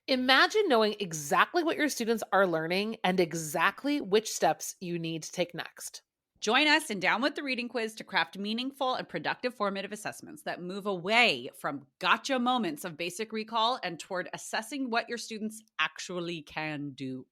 Imagine knowing exactly what your students are learning and exactly which steps you need to take next. Join us in Down with the Reading Quiz to craft meaningful and productive formative assessments that move away from gotcha moments of basic recall and toward assessing what your students actually can do.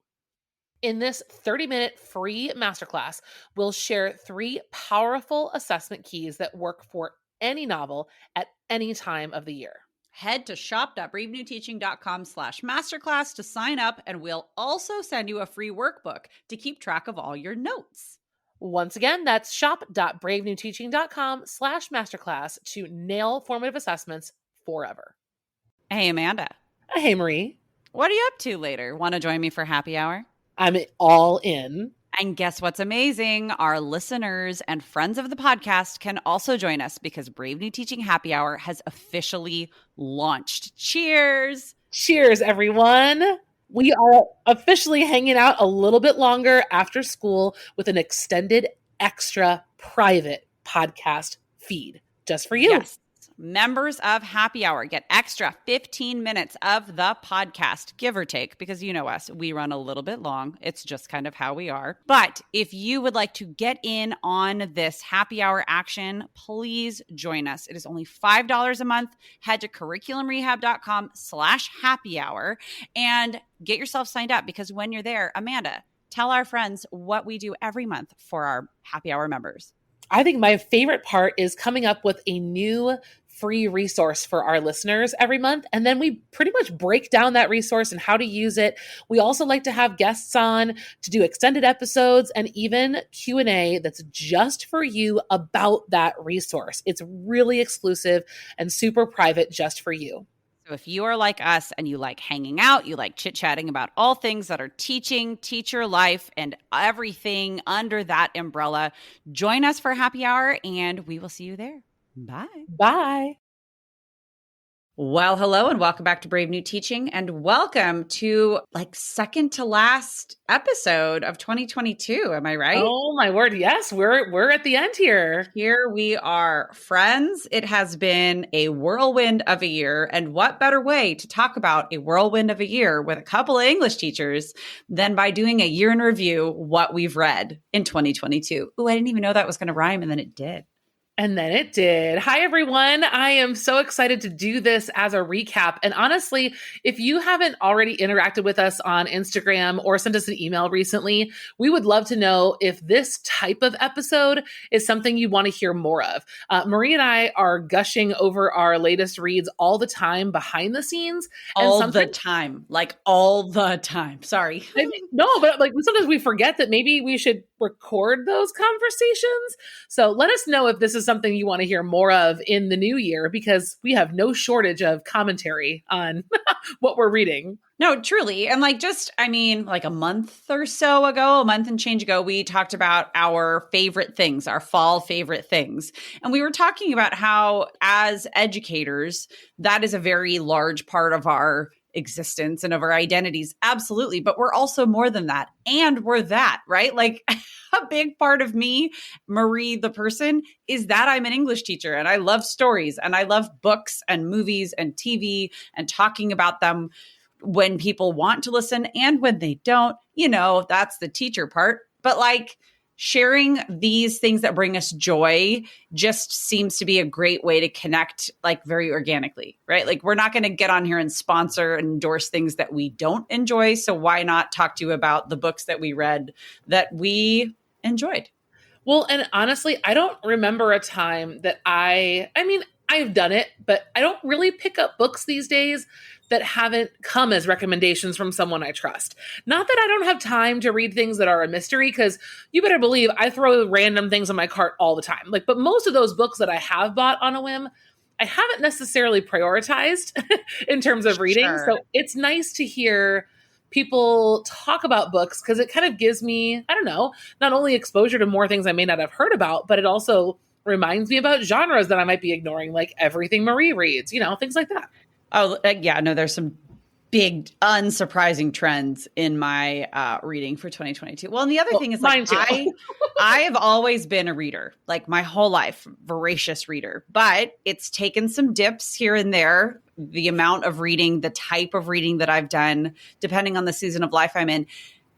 In this 30-minute free masterclass, we'll share 3 powerful assessment keys that work for any novel at any time of the year. Head to shop.bravenewteaching.com/masterclass to sign up, and we'll also send you a free workbook to keep track of all your notes. Once again, that's shop.bravenewteaching.com/masterclass to nail formative assessments forever. Hey, Amanda. Hey, Marie. What are you up to later? Want to join me for happy hour? I'm all in. And guess what's amazing? Our listeners and friends of the podcast can also join us because Brave New Teaching Happy Hour has officially launched. Cheers! Cheers, everyone. We are officially hanging out a little bit longer after school with an extended, extra private podcast feed just for you. Yes. Members of Happy Hour get extra 15 minutes of the podcast, give or take, because you know us, we run a little bit long. It's just kind of how we are. But if you would like to get in on this Happy Hour action, please join us. It is only $5 a month. Head to curriculumrehab.com/happy hour and get yourself signed up, because when you're there, Amanda, tell our friends what we do every month for our Happy Hour members. I think my favorite part is coming up with a new free resource for our listeners every month. And then we pretty much break down that resource and how to use it. We also like to have guests on to do extended episodes and even Q&A that's just for you about that resource. It's really exclusive and super private just for you. So if you are like us and you like hanging out, you like chit-chatting about all things that are teaching, teacher life, and everything under that umbrella, join us for happy hour and we will see you there. Bye. Bye. Well, hello and welcome back to Brave New Teaching, and welcome to second to last episode of 2022. Am I right? Oh my word. Yes, we're at the end here. Here we are, friends. It has been a whirlwind of a year, and what better way to talk about a whirlwind of a year with a couple of English teachers than by doing a year in review, what we've read in 2022. Oh, I didn't even know that was going to rhyme, and then it did. And then it did. Hi, everyone. I am so excited to do this as a recap. And honestly, if you haven't already interacted with us on Instagram or sent us an email recently, we would love to know if this type of episode is something you want to hear more of. Marie and I are gushing over our latest reads all the time behind the scenes. All the time. Sorry. I mean, no, but sometimes we forget that maybe we should record those conversations. So let us know if this is something you want to hear more of in the new year, because we have no shortage of commentary on what we're reading. No, truly. And a month or so ago, a month and change ago, we talked about our favorite things, our fall favorite things. And we were talking about how as educators, that is a very large part of our existence and of our identities. Absolutely. But we're also more than that. And we're that, right? A big part of me, Marie, the person, is that I'm an English teacher and I love stories and I love books and movies and TV and talking about them when people want to listen and when they don't. That's the teacher part. But sharing these things that bring us joy just seems to be a great way to connect very organically, right? We're not going to get on here and sponsor and endorse things that we don't enjoy. So why not talk to you about the books that we read that we enjoyed? Well, and honestly, I don't remember a time that I've done it, but I don't really pick up books these days that haven't come as recommendations from someone I trust. Not that I don't have time to read things that are a mystery, because you better believe I throw random things on my cart all the time. But most of those books that I have bought on a whim, I haven't necessarily prioritized in terms of reading. Sure. So it's nice to hear people talk about books, because it kind of gives me, not only exposure to more things I may not have heard about, but it also reminds me about genres that I might be ignoring, like everything Marie reads, things like that. Oh, yeah, no, there's some big, unsurprising trends in my reading for 2022. Well, and the other thing is like I have always been a reader, like my whole life, voracious reader, but it's taken some dips here and there. The amount of reading, the type of reading that I've done, depending on the season of life I'm in.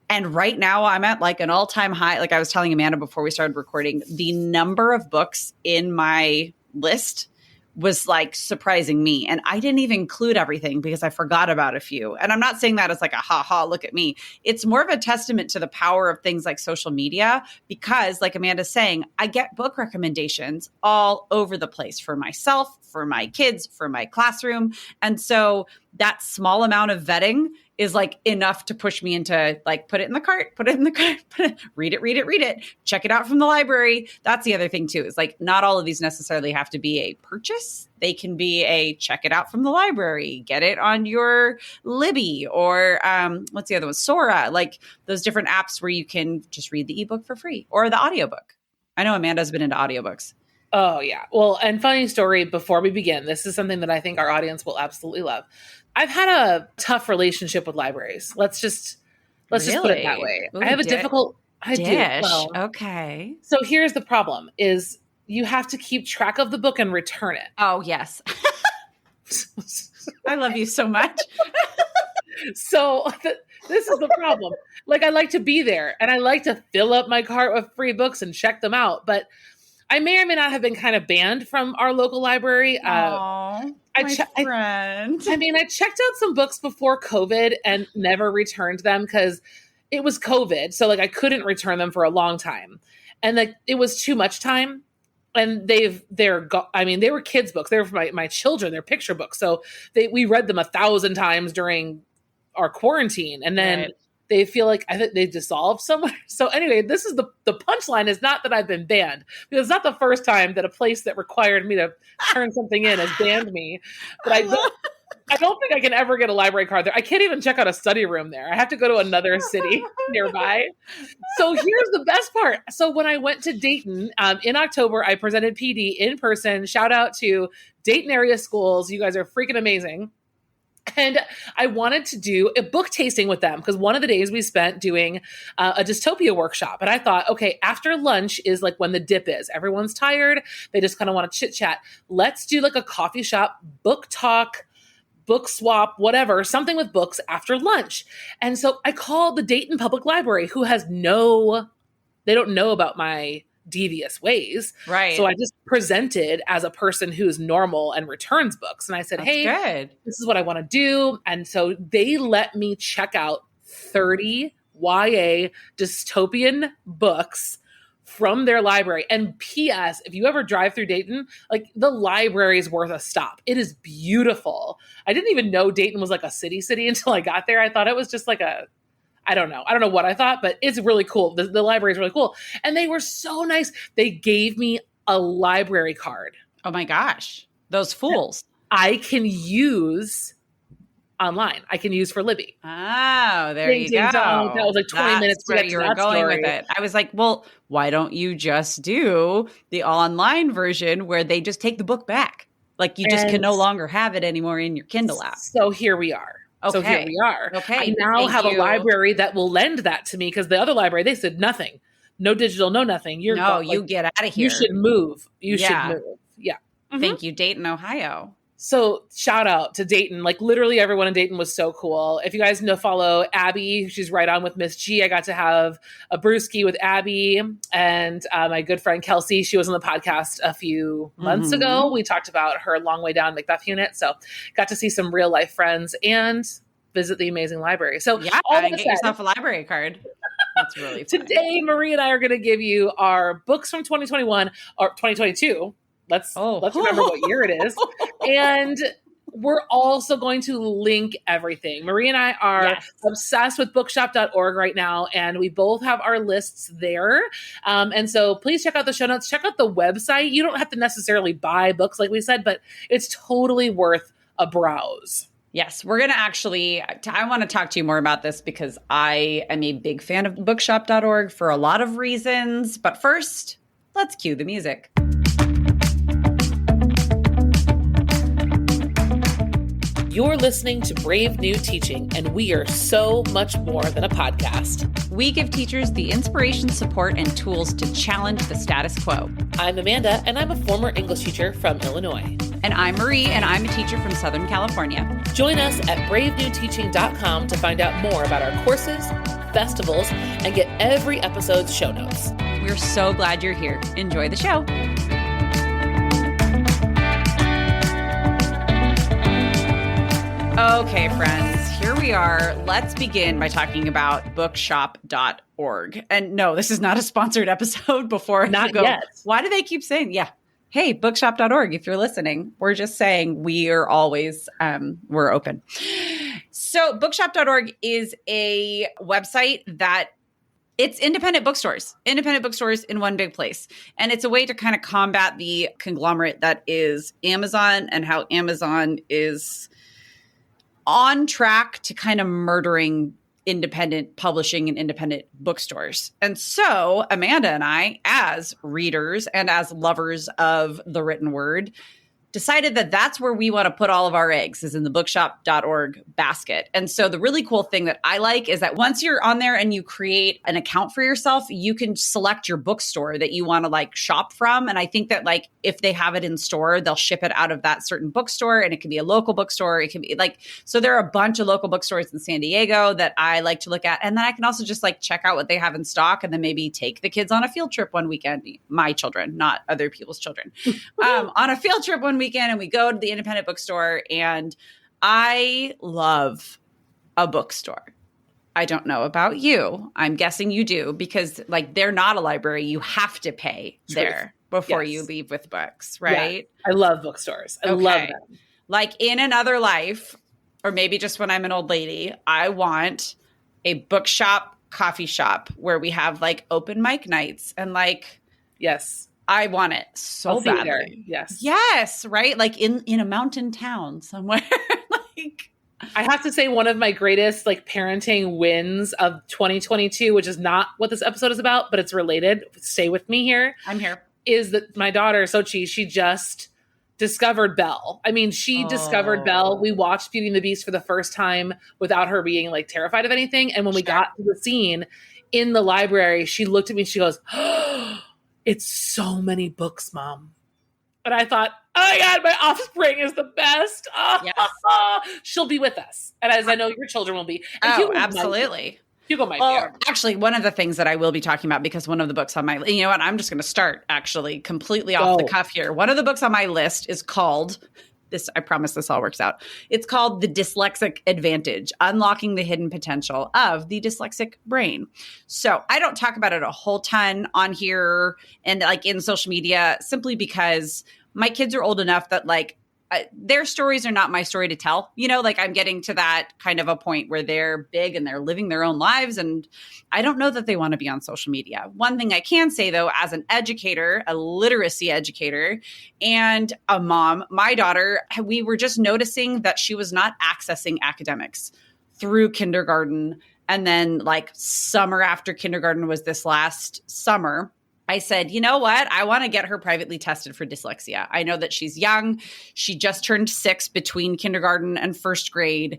And right now I'm at like an all-time high. Like I was telling Amanda before we started recording, the number of books in my list was like surprising me. And I didn't even include everything because I forgot about a few. And I'm not saying that as like a ha, look at me. It's more of a testament to the power of things like social media, because like Amanda's saying, I get book recommendations all over the place for myself, for my kids, for my classroom. And so that small amount of vetting is like enough to push me into like, read it, check it out from the library. That's the other thing too, is like, not all of these necessarily have to be a purchase. They can be a check it out from the library, get it on your Libby or what's the other one? Sora, like those different apps where you can just read the ebook for free or the audiobook. I know Amanda's been into audiobooks. Oh yeah. Well, and funny story before we begin, this is something that I think our audience will absolutely love. I've had a tough relationship with libraries. Let's just put it that way. Ooh, I have a difficult I dish. do. Well, okay. So here's the problem is you have to keep track of the book and return it. Oh, yes. I love you so much. So this is the problem. Like I like to be there and I like to fill up my cart with free books and check them out, but I may or may not have been kind of banned from our local library. Friend. I checked out some books before COVID and never returned them because it was COVID. So like I couldn't return them for a long time. And like it was too much time. And they were kids' books. They were for my children, they're picture books. So we read them 1,000 times during our quarantine. And then they feel like I think they dissolved somewhere. So anyway, this is the punchline is not that I've been banned, because it's not the first time that a place that required me to turn something in has banned me. But I don't think I can ever get a library card there. I can't even check out a study room there. I have to go to another city nearby. So here's the best part. So when I went to Dayton in October, I presented PD in person. Shout out to Dayton area schools. You guys are freaking amazing. And I wanted to do a book tasting with them because one of the days we spent doing a dystopia workshop. And I thought, okay, after lunch is like when the dip is. Everyone's tired. They just kind of want to chit chat. Let's do like a coffee shop, book talk, book swap, whatever, something with books after lunch. And so I called the Dayton Public Library, who has they don't know about my devious ways. Right. So I just presented as a person who's normal and returns books. And I said, this is what I want to do. And so they let me check out 30 YA dystopian books from their library. And P.S., if you ever drive through Dayton, like the library is worth a stop. It is beautiful. I didn't even know Dayton was like a city until I got there. I thought it was just like I don't know what I thought, but it's really cool. The library is really cool. And they were so nice. They gave me a library card. Oh my gosh. Those fools. I can use online. I can use for Libby. Oh, there you go. That was like 20 minutes to get you were going with it. I was like, well, why don't you just do the online version where they just take the book back? Like you just can no longer have it anymore in your Kindle app. So here we are. Okay. So here we are. Okay. I now have a library that will lend that to me because the other library, they said nothing. No digital, no nothing. You get out of here. You should move. Should move. Yeah. Mm-hmm. Thank you, Dayton, Ohio. So shout out to Dayton. Like literally everyone in Dayton was so cool. If you guys follow Abby, she's right on with Miss G. I got to have a brewski with Abby and my good friend Kelsey. She was on the podcast a few months ago. We talked about her long way down Macbeth unit. So got to see some real life friends and visit the amazing library. So yeah, get yourself a library card. That's really fun. Today, Marie and I are going to give you our books from 2021 or 2022. Let's remember what year it is. And we're also going to link everything. Marie and I are obsessed with bookshop.org right now, and we both have our lists there. And so please check out the show notes. Check out the website. You don't have to necessarily buy books like we said, but it's totally worth a browse. Yes, we're going to I want to talk to you more about this because I am a big fan of bookshop.org for a lot of reasons. But first, let's cue the music. You're listening to Brave New Teaching, and we are so much more than a podcast. We give teachers the inspiration, support, and tools to challenge the status quo. I'm Amanda, and I'm a former English teacher from Illinois. And I'm Marie, and I'm a teacher from Southern California. Join us at bravenewteaching.com to find out more about our courses, festivals, and get every episode's show notes. We're so glad you're here. Enjoy the show. Okay, friends, here we are. Let's begin by talking about bookshop.org. And no, this is not a sponsored episode before. Not yet. Why do they keep saying, hey, bookshop.org, if you're listening? We're just saying we are always, we're open. So bookshop.org is a website that it's independent bookstores in one big place. And it's a way to kind of combat the conglomerate that is Amazon and how Amazon is on track to kind of murdering independent publishing and independent bookstores. And so Amanda and I, as readers and as lovers of the written word, decided that that's where we want to put all of our eggs, is in the bookshop.org basket. And so the really cool thing that I like is that once you're on there and you create an account for yourself, you can select your bookstore that you want to like shop from. And I think that like if they have it in store, they'll ship it out of that certain bookstore, and it can be a local bookstore. It can be like, so there are a bunch of local bookstores in San Diego that I like to look at. And then I can also just like check out what they have in stock and then maybe take the kids on a field trip one weekend, my children, not other people's children, on a field trip one weekend, and we go to the independent bookstore. And I love a bookstore. I don't know about you. I'm guessing you do, because like they're not a library. You have to pay there before you leave with books, right? Yeah. I love bookstores. I love them. Like in another life, or maybe just when I'm an old lady, I want a bookshop coffee shop where we have like open mic nights and like, yes. I want it so badly. Yes. Yes. Right. Like in a mountain town somewhere. Like, I have to say one of my greatest like parenting wins of 2022, which is not what this episode is about, but it's related. Stay with me here. I'm here. Is that my daughter, Sochi, she just discovered Belle. I mean, she discovered Belle. We watched Beauty and the Beast for the first time without her being like terrified of anything. And when we got to the scene in the library, she looked at me and she goes, "Oh, it's so many books, Mom." And I thought, oh my God, my offspring is the best. Oh, yes. She'll be with us. And as I know your children will be. And Hugo absolutely. Hugo might be. Actually, one of the things that I will be talking about, because one of the books on my, you know what, I'm just going to start actually completely off the cuff here. One of the books on my list is called, I promise this all works out. It's called The Dyslexic Advantage, Unlocking the Hidden Potential of the Dyslexic Brain. So I don't talk about it a whole ton on here and like in social media, simply because my kids are old enough that like their stories are not my story to tell. You know, like I'm getting to that kind of a point where they're big and they're living their own lives. And I don't know that they want to be on social media. One thing I can say though, as an educator, a literacy educator and a mom, my daughter, we were just noticing that she was not accessing academics through kindergarten. And then like summer after kindergarten was this last summer, I said, you know what? I want to get her privately tested for dyslexia. I know that she's young. She just turned 6 between kindergarten and first grade.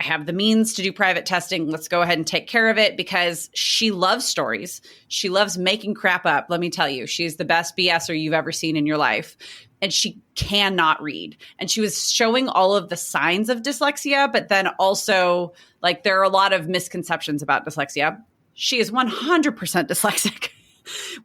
I have the means to do private testing. Let's go ahead and take care of it, because she loves stories. She loves making crap up. Let me tell you, she's the best BSer you've ever seen in your life. And she cannot read. And she was showing all of the signs of dyslexia, but then also like there are a lot of misconceptions about dyslexia. She is 100% dyslexic.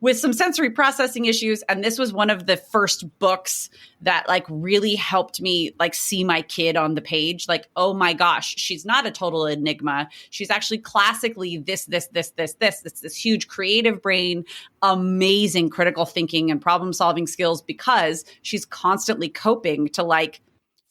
With some sensory processing issues. And this was one of the first books that like really helped me like see my kid on the page. Like, oh my gosh, she's not a total enigma. She's actually classically this, this huge creative brain, amazing critical thinking and problem solving skills, because she's constantly coping to like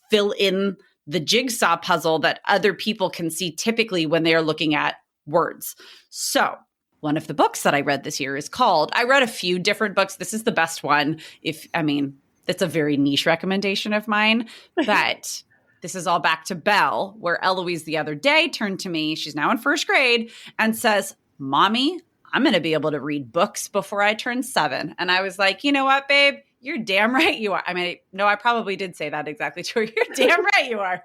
fill in the jigsaw puzzle that other people can see typically when they are looking at words. So one of the books that I read this year is called, I read a few different books. This is the best one. It's a very niche recommendation of mine, but this is all back to Belle, where Eloise the other day turned to me, she's now in first grade, and says, "Mommy, I'm going to be able to read books before I turn 7. And I was like, you know what, babe? You're damn right you are. I mean, no, I probably did say that exactly to her. You're damn right you are.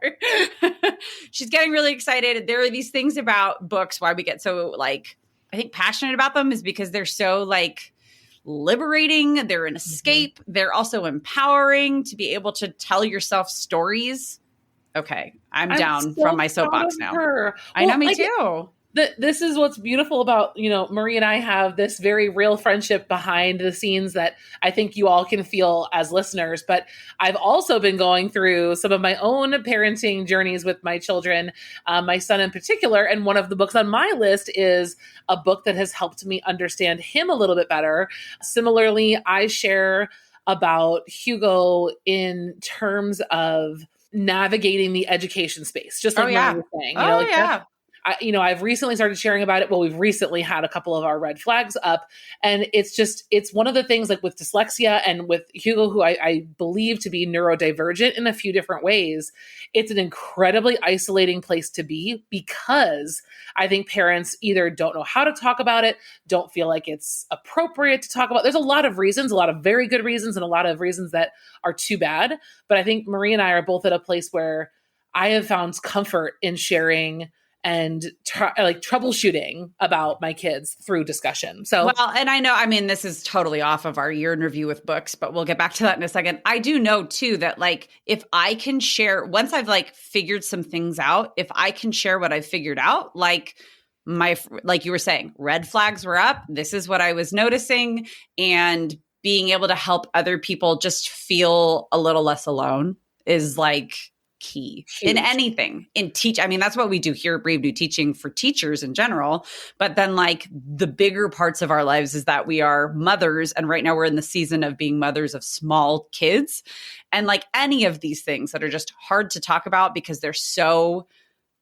She's getting really excited. There are these things about books, why we get so like, I think passionate about them is because they're so like liberating. They're an escape. They're also empowering to be able to tell yourself stories. Okay. I'm down so from my proud soapbox of now. her. I know, Well, me too. This is what's beautiful about, Marie and I have this very real friendship behind the scenes that I think you all can feel as listeners. But I've also been going through some of my own parenting journeys with my children, my son in particular. And one of the books on my list is a book that has helped me understand him a little bit better. Similarly, I share about Hugo in terms of navigating the education space, just like Marie was saying, I've recently started sharing about it. Well, we've recently had a couple of our red flags up, and it's one of the things like with dyslexia and with Hugo, who I believe to be neurodivergent in a few different ways. It's an incredibly isolating place to be because I think parents either don't know how to talk about it, don't feel like it's appropriate to talk about. There's a lot of reasons, a lot of very good reasons, and a lot of reasons that are too bad. But I think Marie and I are both at a place where I have found comfort in sharing and troubleshooting about my kids through discussion. So, well, and I know, I mean, this is totally off of our year in review with books, but we'll get back to that in a second. I do know too that like, if I can share, once I've like figured some things out, if I can share what I've figured out, like you were saying, red flags were up. This is what I was noticing, and being able to help other people just feel a little less alone is like key. Huge. In anything, in teach. I mean, that's what we do here at Brave New Teaching for teachers in general. But then like the bigger parts of our lives is that we are mothers. And right now we're in the season of being mothers of small kids. And like any of these things that are just hard to talk about because they're so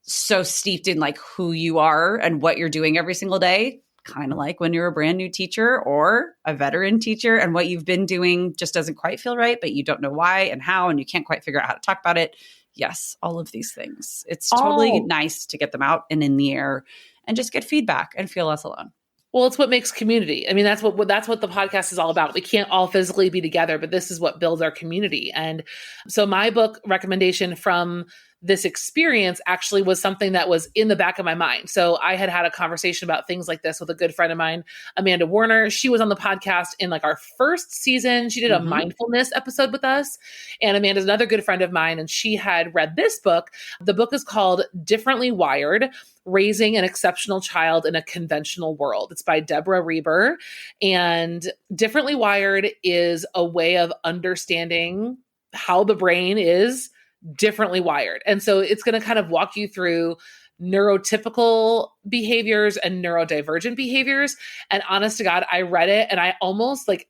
steeped in like who you are and what you're doing every single day. Kind of like when you're a brand new teacher or a veteran teacher and what you've been doing just doesn't quite feel right, but you don't know why and how, and you can't quite figure out how to talk about it. Yes, all of these things. It's totally nice to get them out and in the air and just get feedback and feel less alone. Well, it's what makes community. I mean, that's what the podcast is all about. We can't all physically be together, but this is what builds our community. And so my book recommendation from this experience actually was something that was in the back of my mind. So I had a conversation about things like this with a good friend of mine, Amanda Warner. She was on the podcast in like our first season. She did a mindfulness episode with us. And Amanda's another good friend of mine. And she had read this book. The book is called Differently Wired: Raising an Exceptional Child in a Conventional World. It's by Deborah Reber. And Differently Wired is a way of understanding how the brain is differently wired. And so it's going to kind of walk you through neurotypical behaviors and neurodivergent behaviors. And honest to God, I read it and I almost like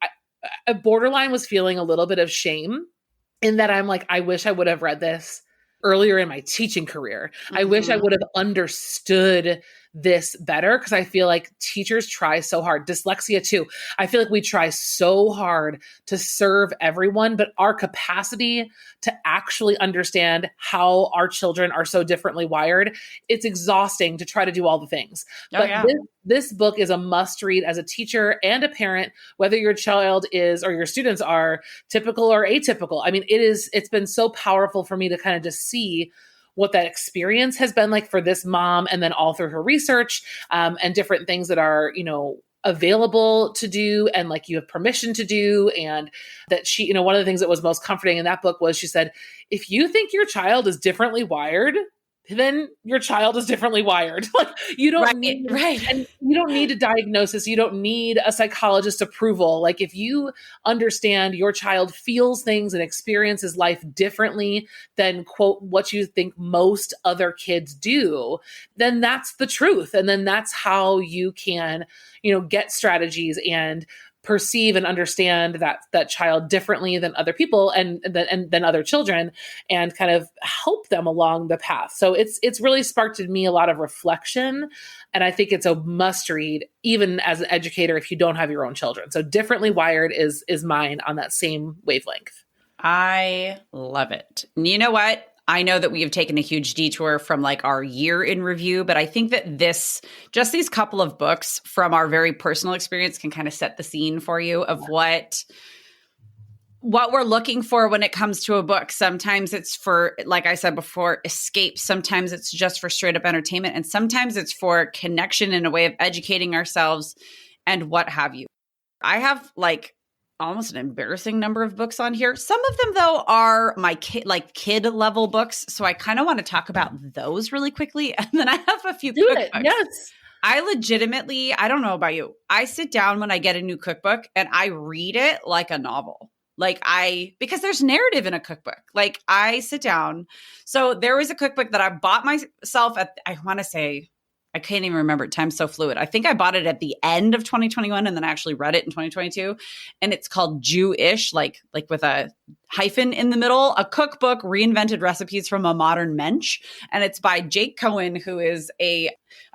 a borderline was feeling a little bit of shame in that I'm like, I wish I would have read this earlier in my teaching career. I wish I would have understood this better, because I feel like teachers try so hard. Dyslexia too. I feel like we try so hard to serve everyone, but our capacity to actually understand how our children are so differently wired, it's exhausting to try to do all the things. This book is a must read as a teacher and a parent, whether your child is or your students are typical or atypical. I mean, it's been so powerful for me to kind of just see what that experience has been like for this mom, and then all through her research and different things that are, available to do and like you have permission to do. And that she, one of the things that was most comforting in that book was she said, if you think your child is differently wired, then your child is differently wired. Like you don't need, and you don't need a diagnosis. You don't need a psychologist's approval. Like if you understand your child feels things and experiences life differently than quote, what you think most other kids do, then that's the truth. And then that's how you can, get strategies and perceive and understand that child differently than other people and than other children, and kind of help them along the path. So it's really sparked in me a lot of reflection. And I think it's a must read, even as an educator, if you don't have your own children. So Differently Wired is mine on that same wavelength. I love it. And you know what? I know that we have taken a huge detour from like our year in review, but I think that just these couple of books from our very personal experience can kind of set the scene for you of what what we're looking for when it comes to a book. Sometimes it's for, like I said before, escape. Sometimes it's just for straight up entertainment. And sometimes it's for connection and a way of educating ourselves and what have you. I have like almost an embarrassing number of books on here. Some of them though are my kid level books. So I kind of want to talk about those really quickly. And then I have a few cookbooks. Yes. I legitimately, I don't know about you. I sit down when I get a new cookbook and I read it like a novel. Because there's narrative in a cookbook. Like I sit down. So there was a cookbook that I bought myself I want to say, I can't even remember. Time's so fluid. I think I bought it at the end of 2021 and then I actually read it in 2022. And it's called Jewish, like with a hyphen in the middle, a cookbook, reinvented recipes from a modern mensch. And it's by Jake Cohen, who is I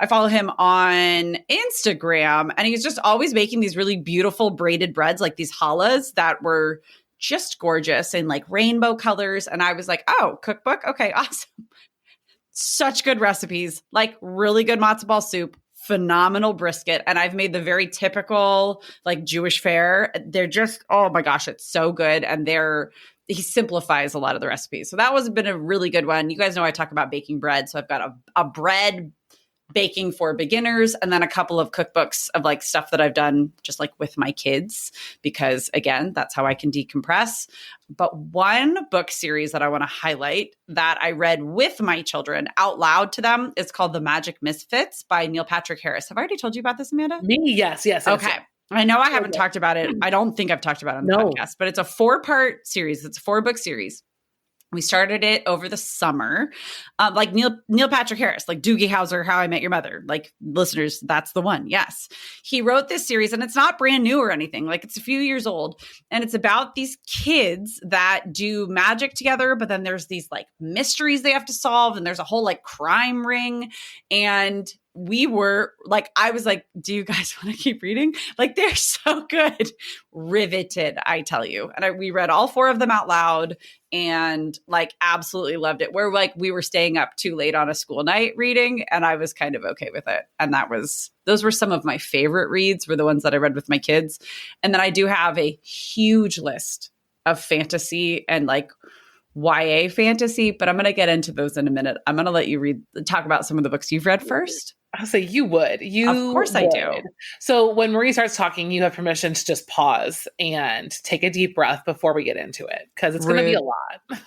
follow him on Instagram, and he's just always making these really beautiful braided breads, like these challahs that were just gorgeous in like rainbow colors. And I was like, oh, cookbook. Okay, awesome. Such good recipes, like really good matzo ball soup, phenomenal brisket. And I've made the very typical like Jewish fare. They're just, oh my gosh, it's so good. And he simplifies a lot of the recipes. So that was been a really good one. You guys know I talk about baking bread. So I've got a bread baking for beginners, and then a couple of cookbooks of like stuff that I've done just like with my kids, because again, that's how I can decompress. But one book series that I want to highlight that I read with my children out loud to them is called The Magic Misfits by Neil Patrick Harris. Have I already told you about this, Amanda? Me? Yes. Okay. Yes. I know I haven't talked about it. I don't think I've talked about it on the podcast, but it's a 4-part series. It's a 4-book series. We started it over the summer. Like Neil Patrick Harris, like Doogie Howser, How I Met Your Mother. Like listeners, that's the one. Yes. He wrote this series and it's not brand new or anything. Like it's a few years old. And it's about these kids that do magic together, but then there's these like mysteries they have to solve. And there's a whole like crime ring. And we were like, I was like, do you guys want to keep reading? Like they're so good. Riveted, I tell you. And we read all 4 of them out loud and like absolutely loved it. We were staying up too late on a school night reading and I was kind of okay with it. And those were some of my favorite reads, were the ones that I read with my kids. And then I do have a huge list of fantasy and like YA fantasy, but I'm going to get into those in a minute. I'm going to let you talk about some of the books you've read first. I'll say you would. Of course I do. So when Marie starts talking, you have permission to just pause and take a deep breath before we get into it, because it's going to be a lot.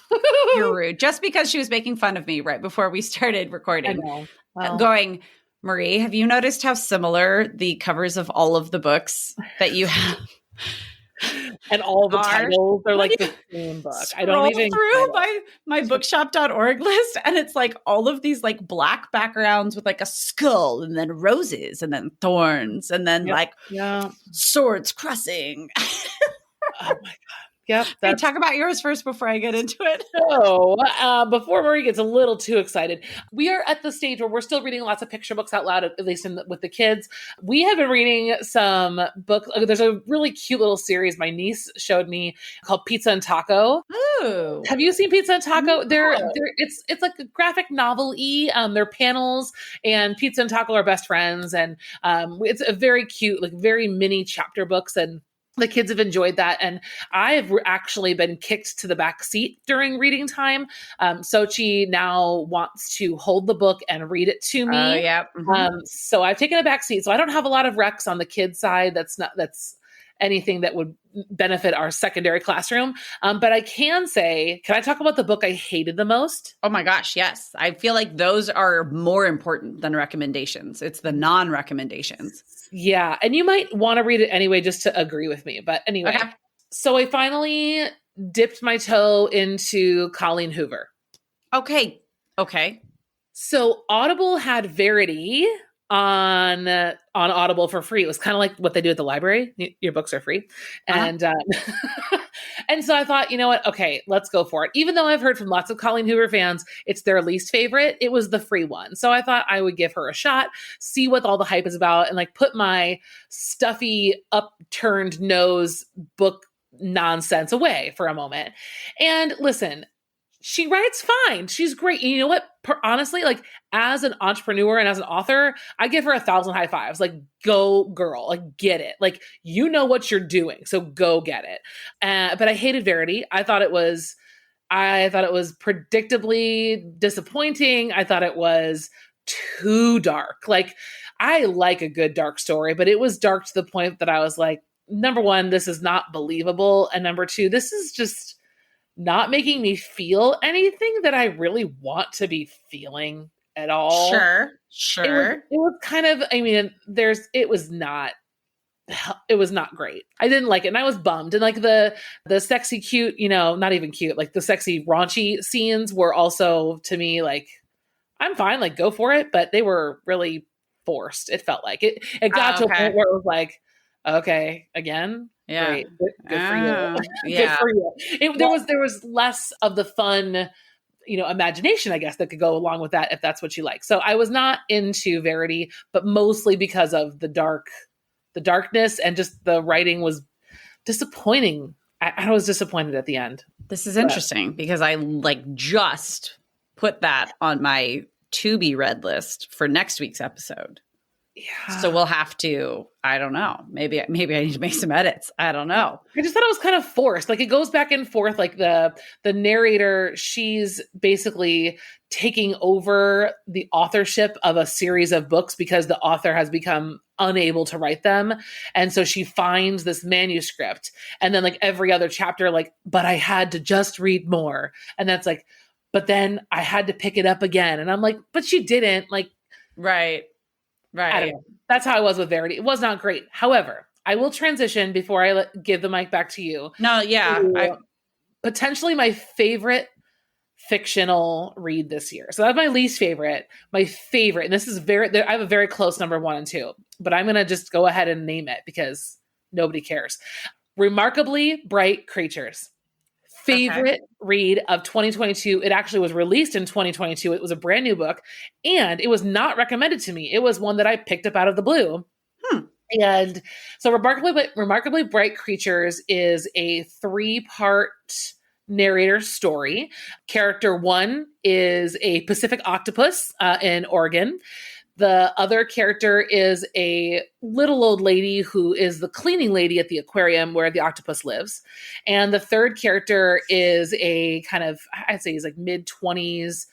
You're rude. Just because she was making fun of me right before we started recording. I know. Well, going, Marie, have you noticed how similar the covers of all of the books that you have? And all the titles are like the same book. I don't even through my bookshop.org list, and it's like all of these like black backgrounds with like a skull and then roses and then thorns and then swords crossing. Oh my God. Yep. Talk about yours first before I get into it. So, before Marie gets a little too excited, we are at the stage where we're still reading lots of picture books out loud, at least with the kids. We have been reading some books. There's a really cute little series my niece showed me called Pizza and Taco. Ooh. Have you seen Pizza and Taco? No. It's like a graphic novel-y. They're panels, and Pizza and Taco are best friends, and it's a very cute, like very mini chapter books, and the kids have enjoyed that. And I've actually been kicked to the back seat during reading time. Sochi now wants to hold the book and read it to me. Oh, yeah. Mm-hmm. So I've taken a back seat. So I don't have a lot of recs on the kids side. That's anything that would benefit our secondary classroom. But I can I talk about the book I hated the most? Oh my gosh, yes. I feel like those are more important than recommendations. It's the non-recommendations. Yeah. And you might want to read it anyway, just to agree with me. But anyway, okay. So I finally dipped my toe into Colleen Hoover. Okay. So Audible had Verity on Audible for free. It was kind of like what they do at the library. Your books are free. And and so I thought, you know what? Okay, let's go for it. Even though I've heard from lots of Colleen Hoover fans, it's their least favorite. It was the free one. So I thought I would give her a shot, see what all the hype is about, and like put my stuffy, upturned nose book nonsense away for a moment. And listen, She writes fine. She's great. And you know what? Honestly, like as an entrepreneur and as an author, I give her 1,000 high fives. Like, go girl, like get it. Like, you know what you're doing. So go get it. But I hated Verity. I thought it was predictably disappointing. I thought it was too dark. Like, I like a good dark story, but it was dark to the point that I was like, number one, this is not believable. And number two, this is just not making me feel anything that I really want to be feeling at all. Sure. It was kind of, I mean, it was not great. I didn't like it. And I was bummed. And like the sexy, cute, not even cute, like the sexy raunchy scenes were also to me like, I'm fine, like go for it. But they were really forced. It felt like it got to a point where it was like, okay, again. Yeah. Great. Good for you. Yeah. Good for you. There was less of the fun, imagination, I guess, that could go along with that if that's what you like. So I was not into Verity, but mostly because of the darkness, and just the writing was disappointing. I was disappointed at the end. This is interesting because I like just put that on my to be read list for next week's episode. Yeah. So we'll have to, I don't know. Maybe I need to make some edits. I don't know. I just thought it was kind of forced. Like it goes back and forth. Like the narrator, she's basically taking over the authorship of a series of books because the author has become unable to write them. And so she finds this manuscript, and then like every other chapter, like, but I had to just read more. And that's like, but then I had to pick it up again. And I'm like, but she didn't. Like, right. I don't know. That's how I was with Verity. It was not great. However, I will transition before I give the mic back to you. No, yeah. Potentially my favorite fictional read this year. So that's my least favorite. My favorite, and this is I have a very close number 1 and 2, but I'm going to just go ahead and name it because nobody cares. Remarkably Bright Creatures. Favorite read of 2022. It actually was released in 2022. It was a brand new book, and it was not recommended to me. It was one that I picked up out of the blue. And so Remarkably Bright Creatures is a 3-part narrator story. Character 1 is a Pacific octopus in Oregon. The other character is a little old lady who is the cleaning lady at the aquarium where the octopus lives. And the third character is a kind of, I'd say he's like mid-20s,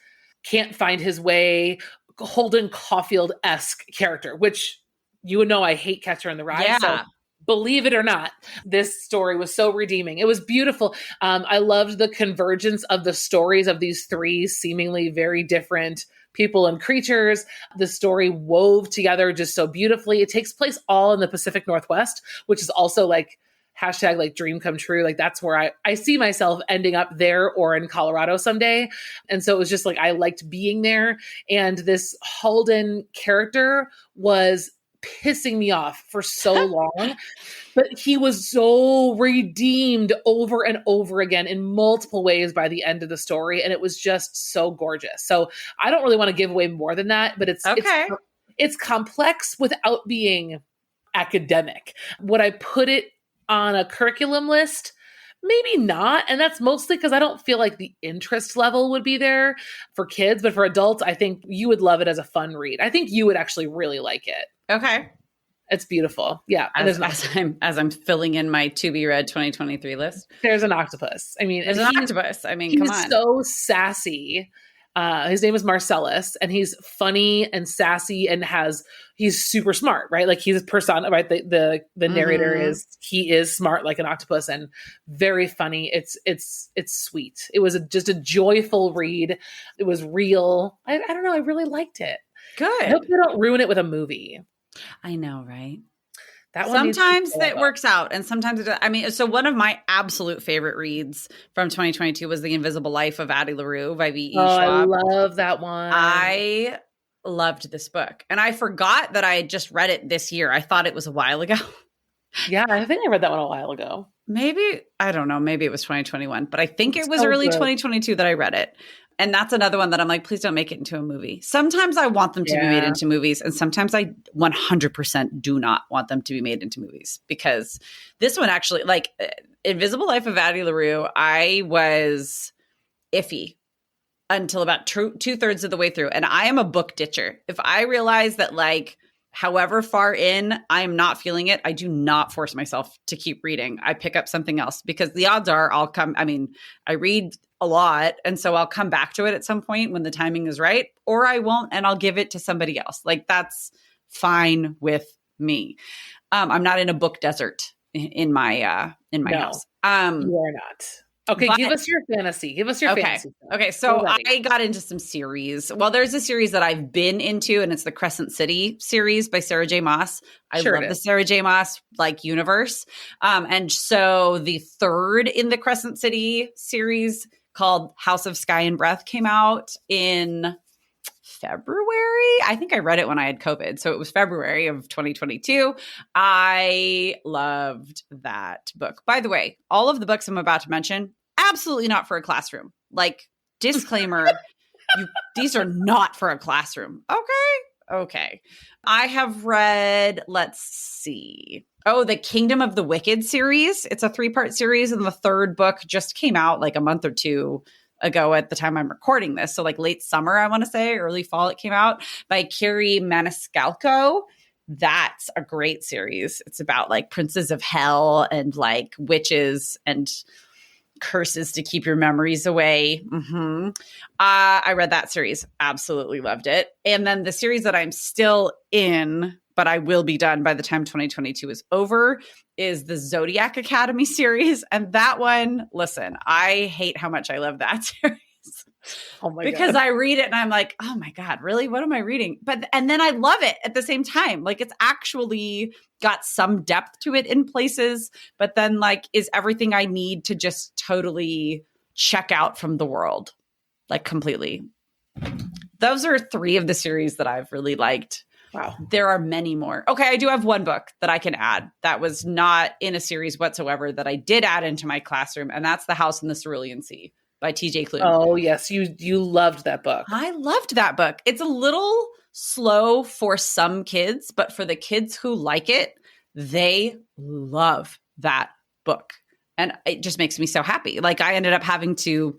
can't find his way, Holden Caulfield-esque character, which you would know I hate Catcher in the Rye. Yeah. So believe it or not, this story was so redeeming. It was beautiful. I loved the convergence of the stories of these 3 seemingly very different people and creatures. The story wove together just so beautifully. It takes place all in the Pacific Northwest, which is also like hashtag like dream come true. Like that's where I see myself ending up there or in Colorado someday. And so it was just like, I liked being there. And this Holden character was pissing me off for so long, but he was so redeemed over and over again in multiple ways by the end of the story. And it was just so gorgeous. So I don't really want to give away more than that, but it's complex without being academic. Would I put it on a curriculum list? Maybe not. And that's mostly because I don't feel like the interest level would be there for kids, but for adults, I think you would love it as a fun read. I think you would actually really like it. Okay. It's beautiful. Yeah. As I'm filling in my to be read 2023 list. There's an octopus. I mean, there's an octopus. I mean, come on. He's so sassy. His name is Marcellus, and he's funny and sassy and he's super smart, right? Like he's a person, right? The narrator he is smart like an octopus and very funny. It's sweet. It was just a joyful read. It was real. I don't know. I really liked it. Good. I hope they don't ruin it with a movie. I know, right? That one sometimes that works out and sometimes it does. I mean, so one of my absolute favorite reads from 2022 was The Invisible Life of Addie LaRue by V.E. Schwab. I love that one. I loved this book. And I forgot that I had just read it this year. I thought it was a while ago. Yeah, I think I read that one a while ago. Maybe, I don't know, maybe it was 2021, but I think it was early 2022 that I read it. And that's another one that I'm like, please don't make it into a movie. Sometimes I want them to be made into movies. And sometimes I 100% do not want them to be made into movies. Because this one actually, like Invisible Life of Addie LaRue, I was iffy until about 2/3 of the way through. And I am a book ditcher. If I realize that like however far in I am not feeling it, I do not force myself to keep reading. I pick up something else because the odds are I read a lot. And so I'll come back to it at some point when the timing is right, or I won't, and I'll give it to somebody else. Like that's fine with me. I'm not in a book desert in my house. You are not. Okay, give us your fantasy. Give us your fantasy. Okay, so I got into some series. Well, there's a series that I've been into, and it's the Crescent City series by Sarah J. Maas. I love the Sarah J. Maas like universe. And so the third in the Crescent City series called House of Sky and Breath came out in February. I think I read it when I had COVID. So it was February of 2022. I loved that book. By the way, all of the books I'm about to mention, absolutely not for a classroom. Like, disclaimer, these are not for a classroom. Okay. I have read, let's see. Oh, the Kingdom of the Wicked series. It's a 3-part series, and the third book just came out like a month or two ago at the time I'm recording this. So like late summer, I want to say, early fall, it came out by Carrie Maniscalco. That's a great series. It's about like princes of hell and like witches and curses to keep your memories away. I read that series. Absolutely loved it. And then the series that I'm still in, but I will be done by the time 2022 is over, is the Zodiac Academy series. And that one, listen, I hate how much I love that series. Oh my because God. I read it and I'm like, oh my God, really? What am I reading? And then I love it at the same time. Like it's actually got some depth to it in places, but then like is everything I need to just totally check out from the world, like completely. Those are 3 of the series that I've really liked. Wow. There are many more. Okay, I do have one book that I can add that was not in a series whatsoever that I did add into my classroom, and that's The House in the Cerulean Sea by TJ Klune. Oh, yes. You loved that book. I loved that book. It's a little slow for some kids, but for the kids who like it, they love that book. And it just makes me so happy. Like I ended up having to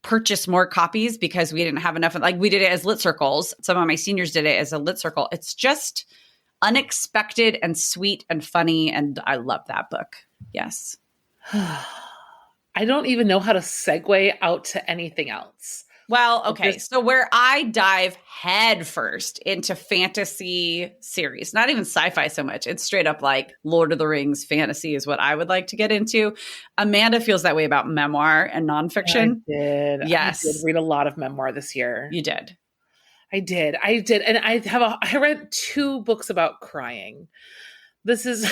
purchase more copies because we didn't have enough. Like we did it as lit circles. Some of my seniors did it as a lit circle. It's just unexpected and sweet and funny. And I love that book. Yes. I don't even know how to segue out to anything else. Well, okay. So where I dive headfirst into fantasy series, not even sci-fi so much. It's straight up like Lord of the Rings fantasy is what I would like to get into. Amanda feels that way about memoir and nonfiction. I did. Yes. I did read a lot of memoir this year. You did. I did. And I read 2 books about crying. This is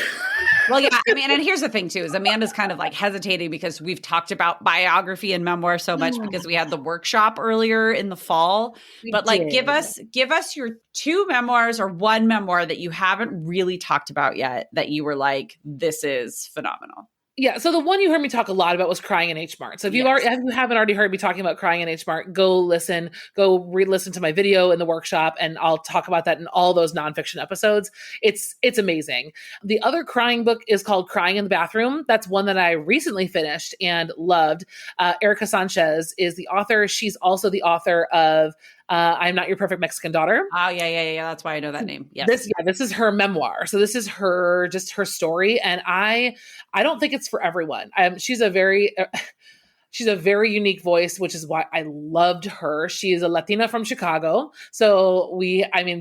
well, yeah. I mean, and here's the thing too, is Amanda's kind of like hesitating because we've talked about biography and memoir so much because we had the workshop earlier in the fall. But like, give us your 2 memoirs or 1 memoir that you haven't really talked about yet that you were like, this is phenomenal. Yeah. So the one you heard me talk a lot about was Crying in H Mart. So if you haven't already heard me talking about Crying in H Mart, go re-listen to my video in the workshop, and I'll talk about that in all those nonfiction episodes. It's amazing. The other crying book is called Crying in the Bathroom. That's one that I recently finished and loved. Erica Sanchez is the author. She's also the author of I'm Not Your Perfect Mexican Daughter. Oh, yeah. That's why I know that name. Yes. This is her memoir. So this is her story. And I don't think it's for everyone. She's a very unique voice, which is why I loved her. She is a Latina from Chicago. So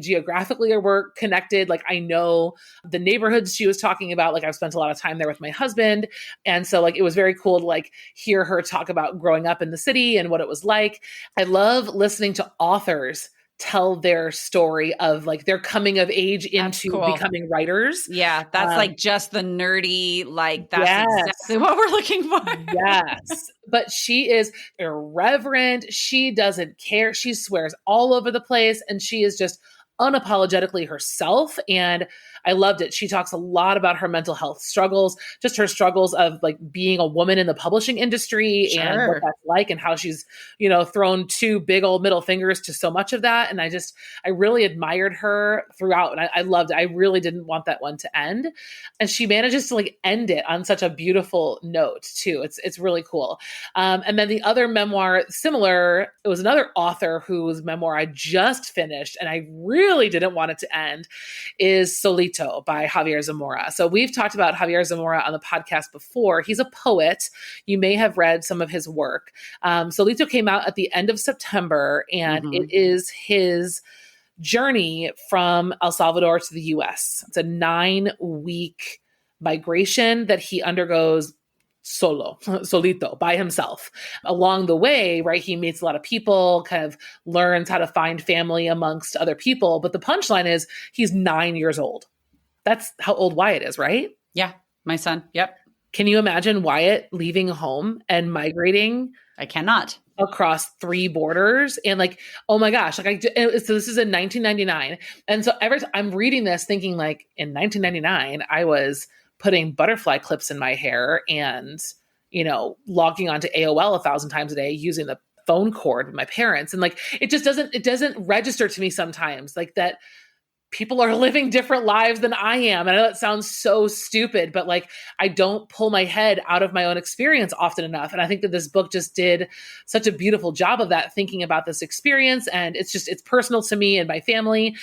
geographically we're connected. Like I know the neighborhoods she was talking about, like I've spent a lot of time there with my husband. And so like, it was very cool to like hear her talk about growing up in the city and what it was like. I love listening to authors tell their story of like their coming of age into becoming writers. Yeah. That's like just the nerdy, like that's exactly what we're looking for. Yes. But she is irreverent. She doesn't care. She swears all over the place. And she is just unapologetically herself. And I loved it. She talks a lot about her mental health struggles, just her struggles of like being a woman in the publishing industry and what that's like, and how she's, thrown two big old middle fingers to so much of that. And I really admired her throughout. And I loved it. I really didn't want that one to end. And she manages to like end it on such a beautiful note too. It's really cool. And then the other memoir, similar, it was another author whose memoir I just finished and I really didn't want it to end, is Solito by Javier Zamora. So we've talked about Javier Zamora on the podcast before. He's a poet. You may have read some of his work. Solito came out at the end of September, and it is his journey from El Salvador to the US. It's a 9-week migration that he undergoes solito, by himself. Along the way, right, he meets a lot of people, kind of learns how to find family amongst other people. But the punchline is he's 9 years old. That's how old Wyatt is, right? Yeah, my son. Yep. Can you imagine Wyatt leaving home and migrating? I cannot. Across 3 borders, and like, oh my gosh, like so this is in 1999. And so I'm reading this thinking like in 1999, I was putting butterfly clips in my hair and, logging onto AOL 1,000 times a day using the phone cord with my parents. And like, it doesn't register to me sometimes like that people are living different lives than I am. And I know it sounds so stupid, but like, I don't pull my head out of my own experience often enough. And I think that this book just did such a beautiful job of that, thinking about this experience. And it's personal to me and my family.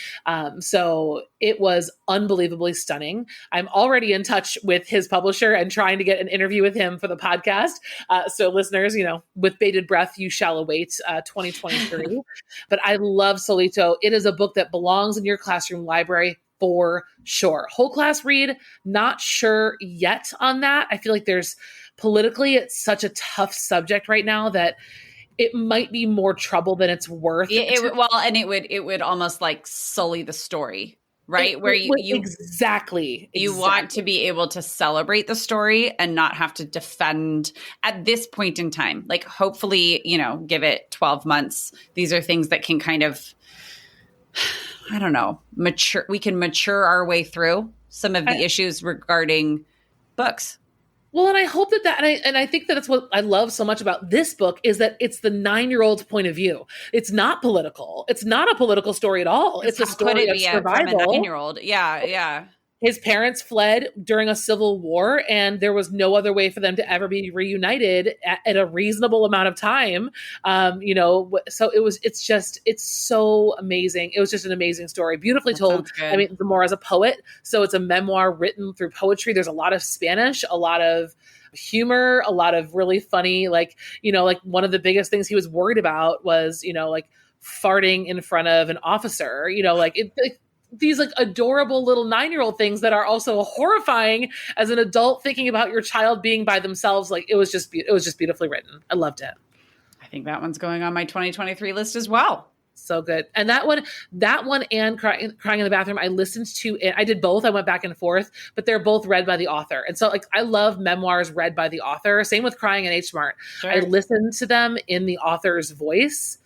So it was unbelievably stunning. I'm already in touch with his publisher and trying to get an interview with him for the podcast. So listeners, with bated breath, you shall await 2023. But I love Solito. It is a book that belongs in your classroom library for sure. Whole class read, not sure yet on that. I feel like politically, it's such a tough subject right now that it might be more trouble than it's worth. It would almost like sully the story, right? Where you exactly want to be able to celebrate the story and not have to defend at this point in time. Like, hopefully, give it 12 months. These are things that can kind of, I don't know, mature. We can mature our way through some of the issues regarding books. Well, and I hope and I think that it's what I love so much about this book is that it's the 9-year-old's point of view. It's not political. It's not a political story at all. It's a story of survival. From a 9-year-old. Yeah. His parents fled during a civil war, and there was no other way for them to ever be reunited at a reasonable amount of time. So it's so amazing. It was just an amazing story, beautifully told. I mean, Zamora's a poet, so it's a memoir written through poetry. There's a lot of Spanish, a lot of humor, a lot of really funny, like one of the biggest things he was worried about was, farting in front of an officer, these like adorable little 9-year-old things that are also horrifying as an adult thinking about your child being by themselves. Like it was just beautifully written. I loved it. I think that one's going on my 2023 list as well. So good. And that one and Crying in the Bathroom, I listened to it. I did both. I went back and forth, but they're both read by the author. And so like, I love memoirs read by the author. Same with Crying in H Mart. Sure. I listened to them in the author's voice,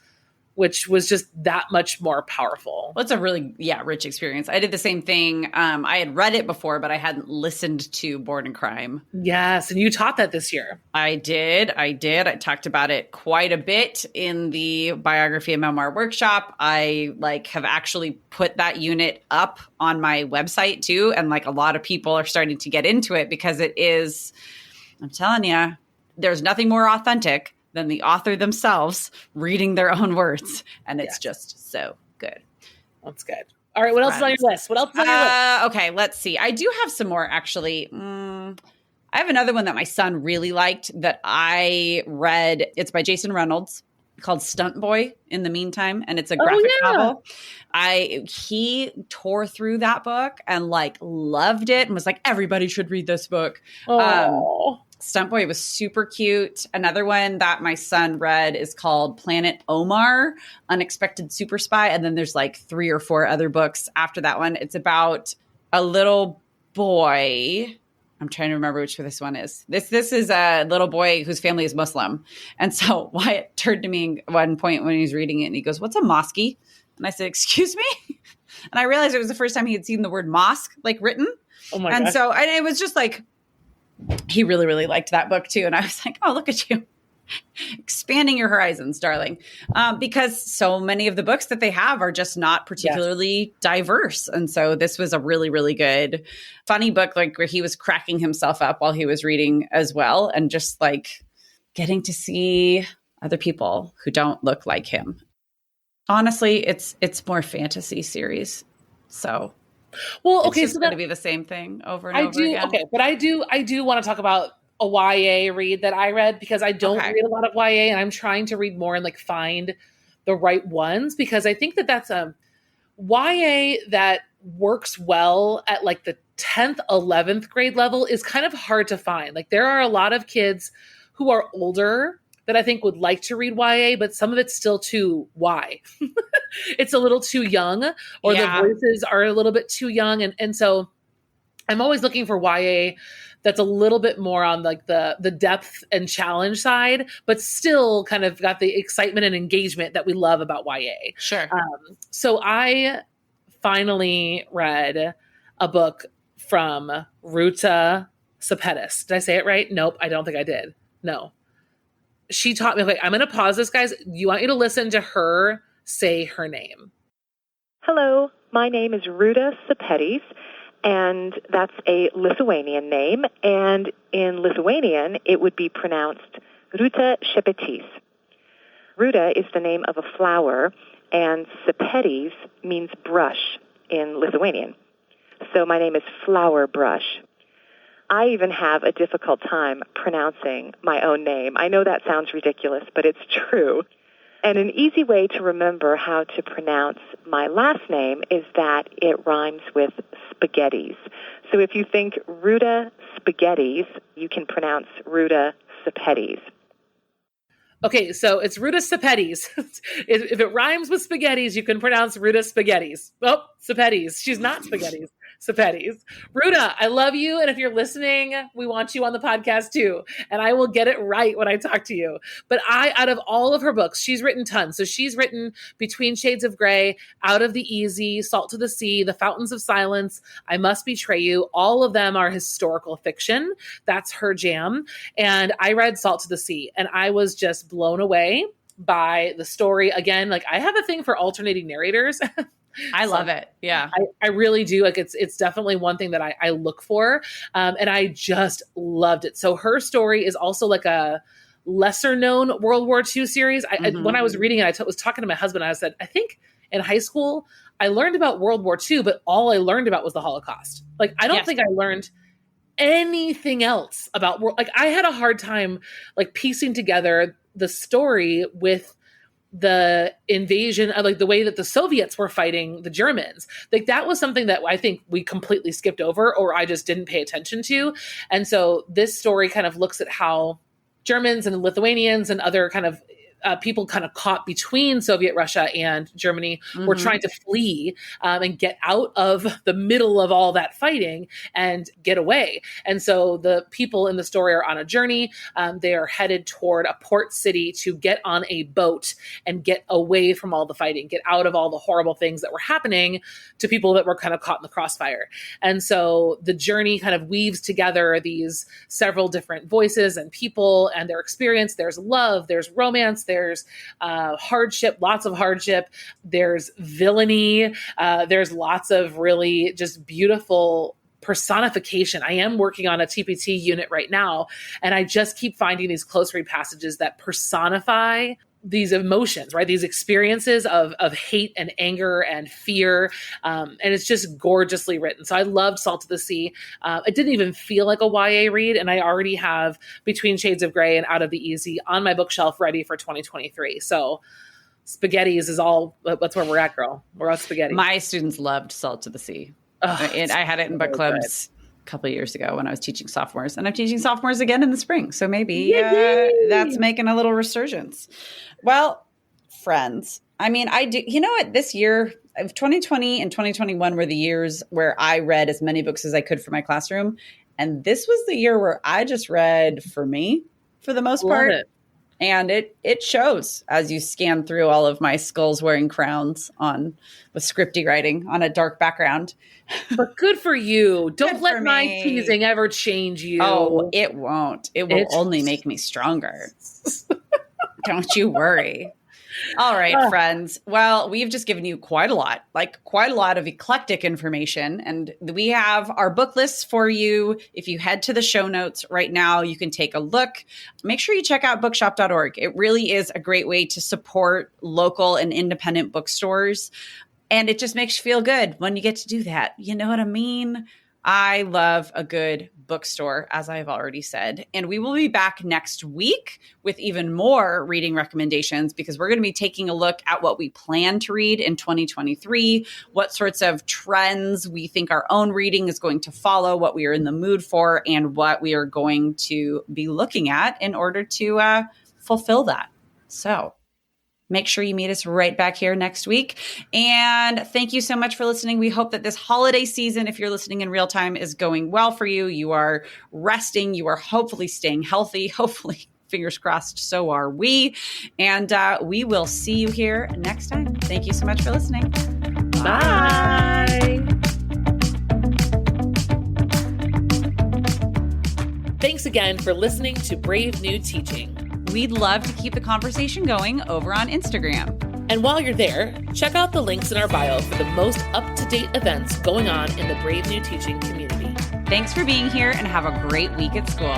which was just that much more powerful. Well, it's a really, rich experience. I did the same thing. I had read it before, but I hadn't listened to Born in Crime. Yes. And you taught that this year. I did. I talked about it quite a bit in the biography and memoir workshop. I have actually put that unit up on my website too. And a lot of people are starting to get into it because it is, I'm telling you, there's nothing more authentic than the author themselves reading their own words. And it's just so good. That's good. All right. What else is on your list? Okay, let's see. I do have some more, actually. I have another one that my son really liked that I read. It's by Jason Reynolds, called Stunt Boy in the Meantime. And it's a graphic novel. He tore through that book and loved it and was like, everybody should read this book. Stunt Boy was super cute. Another one that my son read is called Planet Omar, Unexpected Super Spy. And then there's 3 or 4 other books after that one. It's about a little boy. I'm trying to remember which this one is. This is a little boy whose family is Muslim. And so Wyatt turned to me at one point when he was reading it and he goes, "What's a mosque?" And I said, "Excuse me?" And I realized it was the first time he had seen the word mosque like written. Oh my and gosh. so and it was just like, he really, really liked that book too. And I was like, oh, look at you. Expanding your horizons, darling. Because so many of the books that they have are just not particularly diverse. And so this was a really, really good, funny book, like where he was cracking himself up while he was reading as well. And just like getting to see other people who don't look like him. Honestly, it's more fantasy series. So Well, it's just going to be the same thing over and over again. Okay, but I do want to talk about a YA read that I read, because I don't read a lot of YA, and I'm trying to read more and like find the right ones, because I think that that's a YA that works well at like the 10th, 11th grade level is kind of hard to find. Like there are a lot of kids who are older that I think would like to read YA, but some of it's still too Y. It's a little too young, or the voices are a little bit too young. And so I'm always looking for YA that's a little bit more on like the depth and challenge side, but still kind of got the excitement and engagement that we love about YA. Sure. So I finally read a book from Ruta Sepetys. Did I say it right? Nope, I don't think I did. No. She taught me, okay, I'm going to pause this, guys. You want you to listen to her say her name. Hello, my name is Ruta Sepetys, and that's a Lithuanian name. And in Lithuanian, it would be pronounced Ruta Sepetys. Ruta is the name of a flower, and Sepetys means brush in Lithuanian. So my name is Flower Brush. I even have a difficult time pronouncing my own name. I know that sounds ridiculous, but it's true. And an easy way to remember how to pronounce my last name is that it rhymes with spaghettis. So if you think Ruta Spaghettis, you can pronounce Ruta Sepetys. Okay, so it's Ruta Sepetys. If it rhymes with spaghettis, you can pronounce Ruta Spaghettis. Oh, Sepetys. She's not spaghettis. Sepetys. Ruta, I love you. And if you're listening, we want you on the podcast too. And I will get it right when I talk to you. But out of all of her books, she's written tons. So she's written Between Shades of Grey, Out of the Easy, Salt to the Sea, The Fountains of Silence, I Must Betray You. All of them are historical fiction. That's her jam. And I read Salt to the Sea, and I was just blown away by the story. Again, like I have a thing for alternating narrators. I love it. Yeah. I really do. Like it's definitely one thing that I look for. And I just loved it. So her story is also like a lesser known World War II series. When I was reading it, was talking to my husband. I said, I think in high school, I learned about World War II, but all I learned about was the Holocaust. Like, I don't think I learned anything else about like I had a hard time like piecing together the story with the invasion of like the way that the Soviets were fighting the Germans. Like that was something that I think we completely skipped over, or I just didn't pay attention to. And so this story kind of looks at how Germans and Lithuanians and other kind of people kind of caught between Soviet Russia and Germany were trying to flee and get out of the middle of all that fighting and get away. And so the people in the story are on a journey. They are headed toward a port city to get on a boat and get away from all the fighting, get out of all the horrible things that were happening to people that were kind of caught in the crossfire. And so the journey kind of weaves together these several different voices and people and their experience. There's love, there's romance, there's hardship, lots of hardship. There's villainy. There's lots of really just beautiful personification. I am working on a TPT unit right now, and I just keep finding these close read passages that personify these emotions, right? These experiences of hate and anger and fear. And it's just gorgeously written. So I loved Salt to the Sea. It didn't even feel like a YA read. And I already have Between Shades of Grey and Out of the Easy on my bookshelf ready for 2023. So spaghettis is all, that's where we're at, girl. We're at spaghetti. My students loved Salt to the Sea. And I had it in book clubs a couple of years ago when I was teaching sophomores, and I'm teaching sophomores again in the spring. So maybe that's making a little resurgence. Well, friends, I mean, I do, you know what, this year of 2020 and 2021 were the years where I read as many books as I could for my classroom. And this was the year where I just read for me, for the most part. And it shows as you scan through all of my skulls wearing crowns with scripty writing on a dark background. But good for you. Don't let for my me. teasing ever change you. Oh, it won't. It will only make me stronger. Don't you worry. All right, friends. Well, we've just given you quite a lot of eclectic information. And we have our book lists for you. If you head to the show notes right now, you can take a look. Make sure you check out bookshop.org. It really is a great way to support local and independent bookstores. And it just makes you feel good when you get to do that. You know what I mean? I love a good bookstore, as I've already said. And we will be back next week with even more reading recommendations, because we're going to be taking a look at what we plan to read in 2023, what sorts of trends we think our own reading is going to follow, what we are in the mood for, and what we are going to be looking at in order to fulfill that. So make sure you meet us right back here next week. And thank you so much for listening. We hope that this holiday season, if you're listening in real time, is going well for you. You are resting. You are hopefully staying healthy. Hopefully, fingers crossed, so are we. And we will see you here next time. Thank you so much for listening. Bye. Thanks again for listening to Brave New Teaching. We'd love to keep the conversation going over on Instagram. And while you're there, check out the links in our bio for the most up-to-date events going on in the Brave New Teaching community. Thanks for being here and have a great week at school.